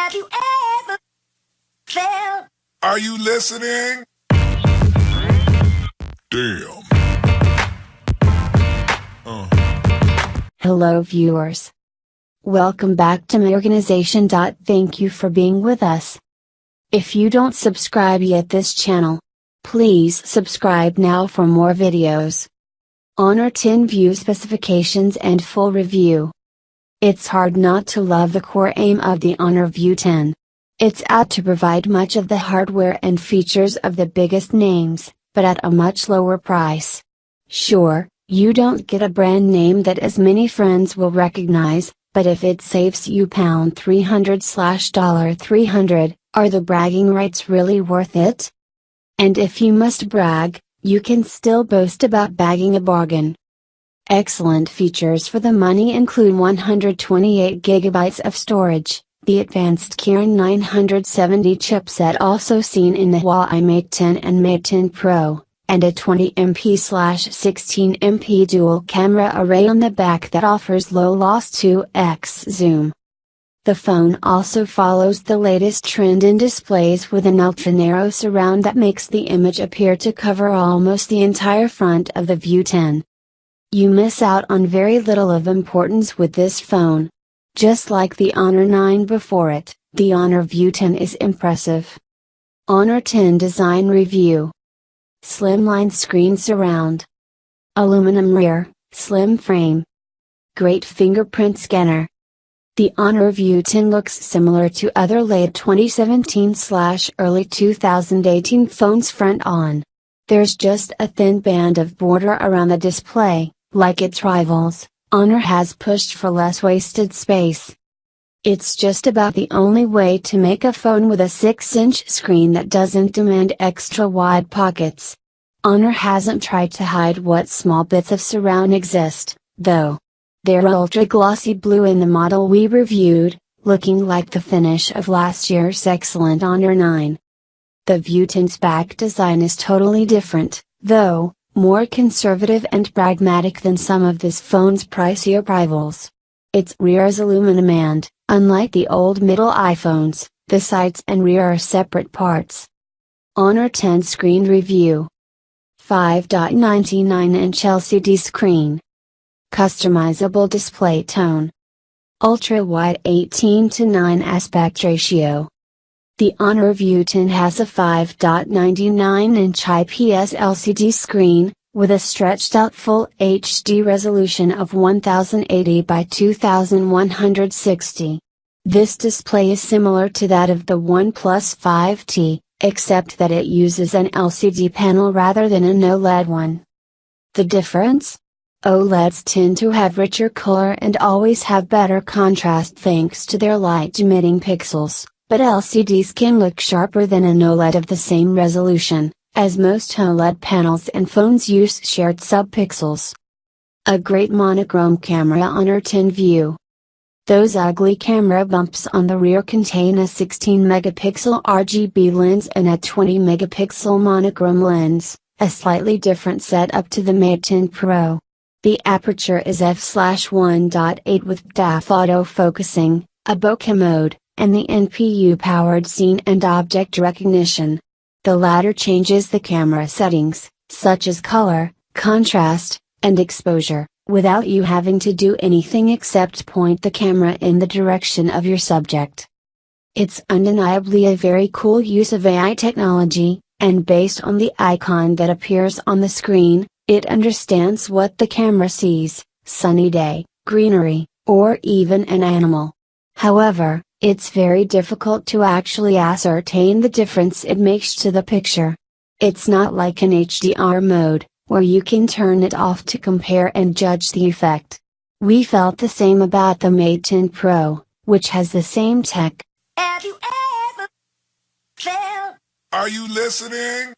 Have you ever felt? Are you listening? Damn. Hello viewers. Welcome back to my organization. Thank you for being with us. If you don't subscribe yet this channel, please subscribe now for more videos. Honor 10 view specifications and full review. It's hard not to love the core aim of the Honor View 10. It's out to provide much of the hardware and features of the biggest names, but at a much lower price. Sure, you don't get a brand name that as many friends will recognize, but if it saves you $300/$300, are the bragging rights really worth it? And if you must brag, you can still boast about bagging a bargain. Excellent features for the money include 128 GB of storage, the advanced Kirin 970 chipset also seen in the Huawei Mate 10 and Mate 10 Pro, and a 20MP/16MP dual camera array on the back that offers low loss 2x zoom. The phone also follows the latest trend in displays with an ultra-narrow surround that makes the image appear to cover almost the entire front of the View 10. You miss out on very little of importance with this phone. Just like the Honor 9 before it, the Honor View 10 is impressive. Honor 10 design review. Slimline screen surround. Aluminum rear, slim frame. Great fingerprint scanner. The Honor View 10 looks similar to other late 2017/early 2018 phones front on. There's just a thin band of border around the display. Like its rivals, Honor has pushed for less wasted space. It's just about the only way to make a phone with a 6-inch screen that doesn't demand extra wide pockets. Honor hasn't tried to hide what small bits of surround exist, though. They're ultra glossy blue in the model we reviewed, looking like the finish of last year's excellent Honor 9. The View 10's back design is totally different, though, more conservative and pragmatic than some of this phone's pricier rivals. Its rear is aluminum and, unlike the old middle iPhones, the sides and rear are separate parts. Honor 10 screen review. 5.99-inch LCD screen. Customizable display tone. Ultra-wide 18:9 aspect ratio. The Honor View 10 has a 5.99-inch IPS LCD screen, with a stretched-out Full HD resolution of 1080 by 2160. This display is similar to that of the OnePlus 5T, except that it uses an LCD panel rather than an OLED one. The difference? OLEDs tend to have richer color and always have better contrast thanks to their light-emitting pixels. But LCDs can look sharper than an OLED of the same resolution, as most OLED panels and phones use shared subpixels. A great monochrome camera Honor 10 View. Those ugly camera bumps on the rear contain a 16-megapixel RGB lens and a 20-megapixel monochrome lens, a slightly different setup to the Mate 10 Pro. The aperture is f/1.8 with DAF autofocusing, a bokeh mode, and the NPU-powered scene and object recognition. The latter changes the camera settings, such as color, contrast, and exposure, without you having to do anything except point the camera in the direction of your subject. It's undeniably a very cool use of AI technology, and based on the icon that appears on the screen, it understands what the camera sees: sunny day, greenery, or even an animal. However, it's very difficult to actually ascertain the difference it makes to the picture. It's not like an HDR mode, where you can turn it off to compare and judge the effect. We felt the same about the Mate 10 Pro, which has the same tech. Have you ever felt? Are you listening?